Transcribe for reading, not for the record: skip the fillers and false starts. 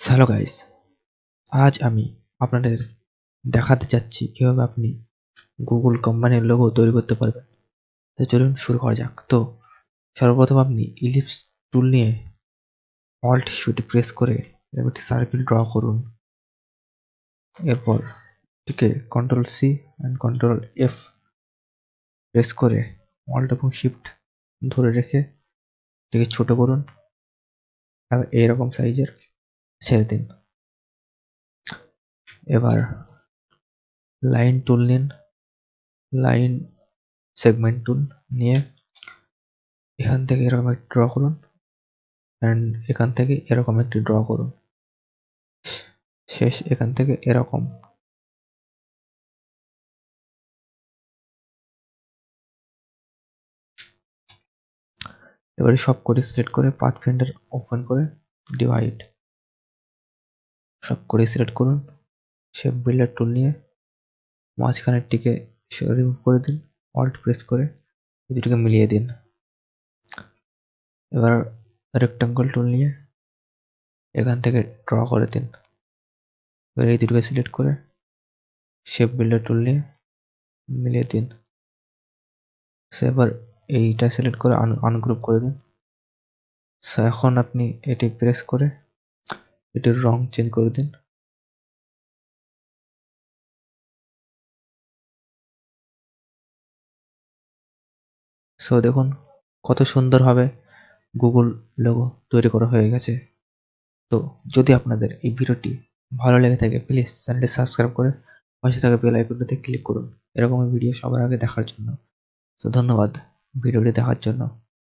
Hello guys, আজ আমি আপনাদের দেখাতে যাচ্ছি কিভাবে আপনি গুগল কোম্পানির লোগো তৈরি করতে পারবেন। তো চলুন শুরু করা যাক। তো সর্বপ্রথম আপনি ইলিপস টুল নিয়ে অল্ট শিফট প্রেস করে এরকম একটি সার্কেল ড্র করুন। এরপর এটিকে control C and control F press করে অল্ট এবং শিফট ধরে রেখে এটিকে ছোট করুন আর এইরকম সাইজের ছেড়ে দিন। এবার লাইন টুল নিন, লাইন সেগমেন্ট টুল নিয়ে এখান থেকে এরকম একটি ড্র করুন অ্যান্ড এখান থেকে এরকম একটি ড্র করুন, শেষ এখান থেকে এরকম। এবারে সব করে সিলেক্ট করে পাথ ফিন্ডার ওপেন করে ডিভাইড সব করে সিলেক্ট করুন। শেপ বিল্ডার টুল নিয়ে মাঝখানেরটিকে রিমুভ করে দিন, অল্ট প্রেস করে এই দুটোকে মিলিয়ে দিন। এবার রেক্টাঙ্গল টুল নিয়ে এখান থেকে ড্র করে দিন। এবার এই দুটোকে সিলেক্ট করে শেপ বিল্ডার টুল নিয়ে মিলিয়ে দিন। এবার এইটা সিলেক্ট করে আনগ্রুপ করে দিন। এখন আপনি এটি প্রেস করে এটির রং চেঞ্জ করে দিন। সো দেখুন কত সুন্দরভাবে গুগল লোগো তৈরি করা হয়ে গেছে। তো যদি আপনাদের এই ভিডিওটি ভালো লেগে থাকে প্লিজ চ্যানেলটি সাবস্ক্রাইব করে পাশে থাকা বেল আইকনটিতে ক্লিক করুন এরকম ভিডিও সবার আগে দেখার জন্য। তো ধন্যবাদ ভিডিওটি দেখার জন্য।